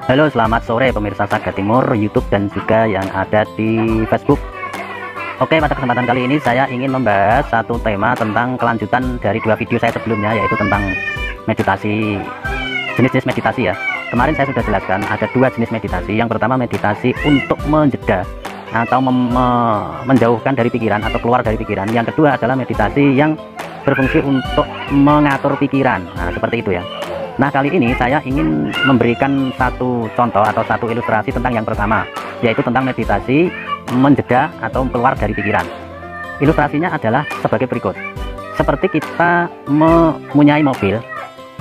Halo, selamat sore pemirsa Saga Timur YouTube dan juga yang ada di Facebook. Oke, pada kesempatan kali ini saya ingin membahas satu tema tentang kelanjutan dari dua video saya sebelumnya, yaitu tentang meditasi, jenis-jenis meditasi ya. Kemarin saya sudah jelaskan ada dua jenis meditasi. Yang pertama meditasi untuk menjeda atau menjauhkan dari pikiran atau keluar dari pikiran. Yang kedua adalah meditasi yang berfungsi untuk mengatur pikiran. Nah, seperti itu ya. Nah, kali ini saya ingin memberikan satu contoh atau satu ilustrasi tentang yang pertama, yaitu tentang meditasi menjeda atau keluar dari pikiran. Ilustrasinya adalah sebagai berikut. Seperti kita mempunyai mobil,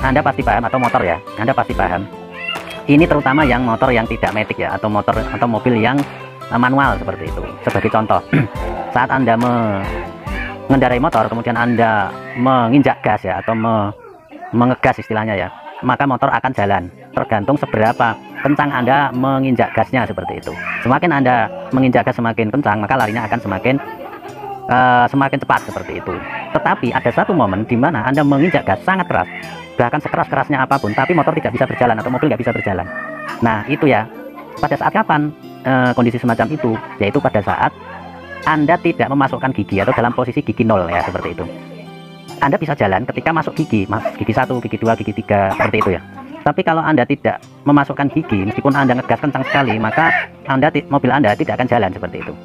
Anda pasti paham, atau motor ya, Anda pasti paham. Ini terutama yang motor yang tidak matic ya, atau motor atau mobil yang manual seperti itu. Sebagai contoh, saat Anda mengendarai motor, kemudian Anda menginjak gas ya, atau mengegas istilahnya ya, maka motor akan jalan tergantung seberapa kencang Anda menginjak gasnya seperti itu. Semakin Anda menginjak gas semakin kencang, maka larinya akan semakin cepat seperti itu. Tetapi ada satu momen di mana Anda menginjak gas sangat keras, bahkan sekeras-kerasnya apapun, tapi motor tidak bisa berjalan atau mobil nggak bisa berjalan. Nah, itu ya, pada saat kapan kondisi semacam itu? Yaitu pada saat Anda tidak memasukkan gigi atau dalam posisi gigi nol ya, seperti itu. Anda bisa jalan ketika masuk gigi 1, gigi 2, gigi 3 seperti itu ya. Tapi kalau Anda tidak memasukkan gigi, meskipun Anda ngegas kencang sekali, maka mobil Anda tidak akan jalan seperti itu.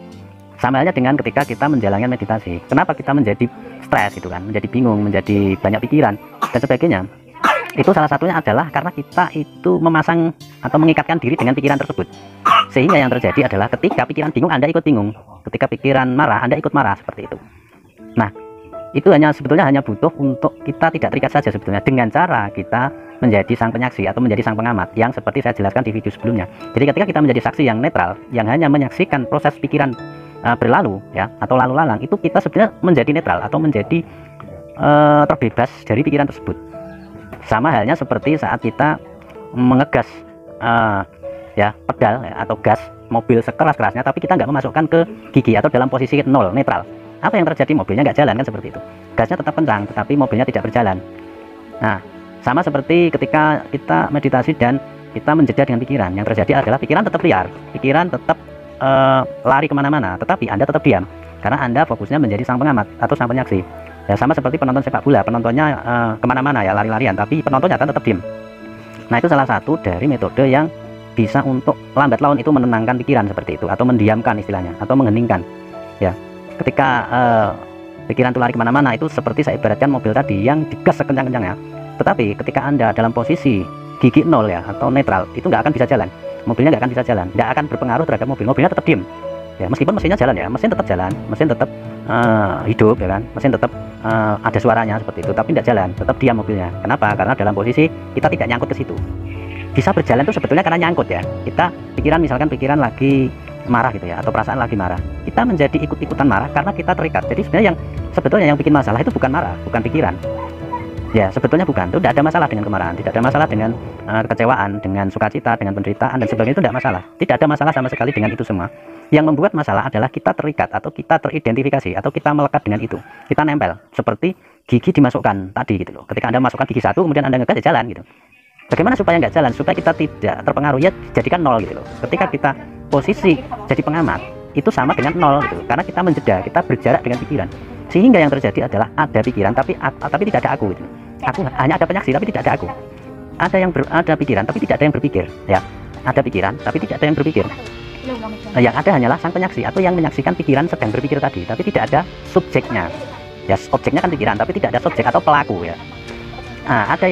Sama halnya dengan ketika kita menjalankan meditasi. Kenapa kita menjadi stres gitu kan, menjadi bingung, menjadi banyak pikiran dan sebagainya? Itu salah satunya adalah karena kita itu memasang atau mengikatkan diri dengan pikiran tersebut. Sehingga yang terjadi adalah ketika pikiran bingung, Anda ikut bingung. Ketika pikiran marah, Anda ikut marah seperti itu. Nah, itu sebetulnya hanya butuh untuk kita tidak terikat saja sebetulnya, dengan cara kita menjadi sang penyaksi atau menjadi sang pengamat yang seperti saya jelaskan di video sebelumnya. Jadi ketika kita menjadi saksi yang netral, yang hanya menyaksikan proses pikiran berlalu ya, atau lalu lalang, itu kita sebenarnya menjadi netral atau menjadi terbebas dari pikiran tersebut. Sama halnya seperti saat kita mengegas ya pedal ya, atau gas mobil sekeras-kerasnya, tapi kita nggak memasukkan ke gigi atau dalam posisi nol, netral. Apa yang terjadi? Mobilnya nggak jalan kan, seperti itu. Gasnya tetap kencang tetapi mobilnya tidak berjalan. Nah, sama seperti ketika kita meditasi dan kita menjeda dengan pikiran, yang terjadi adalah pikiran tetap liar, pikiran tetap lari kemana-mana, tetapi Anda tetap diam karena Anda fokusnya menjadi sang pengamat atau sang penyaksi ya. Sama seperti penonton sepak bola, penontonnya kemana-mana ya, lari-larian, tapi penontonnya kan tetap diam. Nah, itu salah satu dari metode yang bisa untuk lambat laun itu menenangkan pikiran seperti itu, atau mendiamkan istilahnya, atau mengheningkan ya. Ketika pikiran itu lari kemana-mana, itu seperti saya ibaratkan mobil tadi yang digas sekencang-kencangnya, tetapi ketika Anda dalam posisi gigi nol ya, atau netral, itu nggak akan bisa jalan, mobilnya nggak akan bisa jalan, nggak akan berpengaruh terhadap mobilnya tetap diem ya. Meskipun mesinnya jalan ya, mesin tetap jalan, mesin tetap hidup ya kan, mesin tetap ada suaranya seperti itu, tapi tidak jalan, tetap diam mobilnya. Kenapa? Karena dalam posisi kita tidak nyangkut ke situ. Bisa berjalan itu sebetulnya karena nyangkut ya. Kita pikiran, misalkan pikiran lagi marah gitu ya, atau perasaan lagi marah, kita menjadi ikut-ikutan marah karena kita terikat. Jadi sebenarnya yang bikin masalah itu bukan marah, bukan pikiran ya, sebetulnya bukan. Itu tidak ada masalah dengan kemarahan, tidak ada masalah dengan kekecewaan, dengan sukacita, dengan penderitaan dan sebagainya, itu tidak masalah. Tidak ada masalah sama sekali dengan itu semua. Yang membuat masalah adalah kita terikat, atau kita teridentifikasi, atau kita melekat dengan itu, kita nempel. Seperti gigi dimasukkan tadi gitu loh. Ketika Anda masukkan gigi 1, kemudian Anda ngegas ya jalan gitu. Bagaimana supaya nggak jalan? Supaya kita tidak terpengaruh ya, jadikan nol gitu loh. Ketika kita posisi jadi pengamat, itu sama dengan nol gitu, karena kita menjeda, kita berjarak dengan pikiran. Sehingga yang terjadi adalah ada pikiran tapi tidak ada aku gitu. Aku hanya ada penyaksi tapi tidak ada aku. Ada pikiran tapi tidak ada yang berpikir ya. Ada pikiran tapi tidak ada yang berpikir. Yang ada hanyalah sang penyaksi atau yang menyaksikan pikiran sedang berpikir tadi, tapi tidak ada subjeknya. Ya, objeknya kan pikiran tapi tidak ada subjek atau pelaku ya. Nah, ada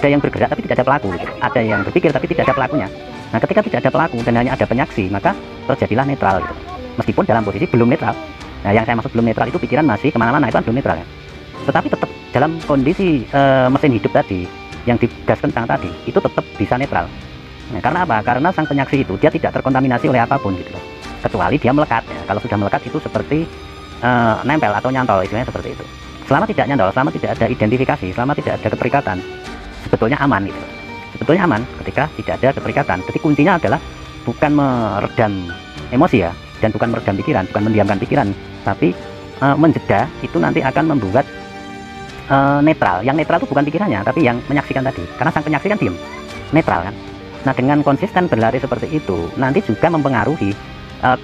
yang bergerak tapi tidak ada pelaku gitu. Ada yang berpikir tapi tidak ada pelakunya. Nah, ketika tidak ada pelaku dan hanya ada penyaksi, maka terjadilah netral gitu. Meskipun dalam posisi belum netral. Nah, yang saya maksud belum netral itu pikiran masih kemana-mana, itu kan belum netral ya. Tetapi tetap dalam kondisi mesin hidup tadi, yang digas kencang tadi, itu tetap bisa netral. Nah, karena apa? Karena sang penyaksi itu dia tidak terkontaminasi oleh apapun gitu loh. Kecuali dia melekat ya. Kalau sudah melekat itu seperti nempel atau nyantol, istilahnya seperti itu. Selama tidak nyantol, selama tidak ada identifikasi, selama tidak ada keterikatan, sebetulnya aman gitu. Sebetulnya aman ketika tidak ada keterikatan. Jadi kuncinya adalah bukan meredam emosi ya, dan bukan meredam pikiran, bukan mendiamkan pikiran, tapi menjeda itu nanti akan membuat netral. Yang netral itu bukan pikirannya, tapi yang menyaksikan tadi. Karena sang penyaksi kan diem, netral kan. Nah, dengan konsisten berlari seperti itu nanti juga mempengaruhi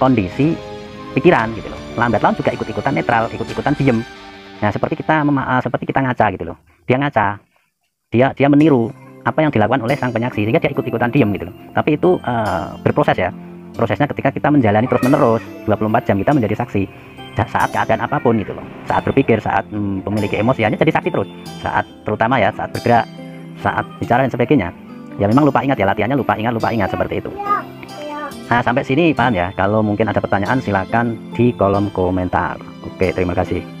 kondisi pikiran gitu loh. Lambat laun juga ikut-ikutan netral, ikut-ikutan diem. Nah, seperti kita ngaca gitu loh. Dia ngaca, dia meniru apa yang dilakukan oleh sang penyaksi, sehingga dia ikut-ikutan diem gitu loh. Tapi itu berproses ya. Prosesnya ketika kita menjalani terus-menerus 24 jam kita menjadi saksi saat keadaan apapun gitu loh. Saat berpikir, saat memiliki emosi, hanya jadi saksi terus. Saat terutama ya saat bergerak, saat bicara dan sebagainya. Ya memang lupa ingat ya, latihannya lupa ingat seperti itu. Nah, sampai sini paham ya. Kalau mungkin ada pertanyaan silakan di kolom komentar. Oke, terima kasih.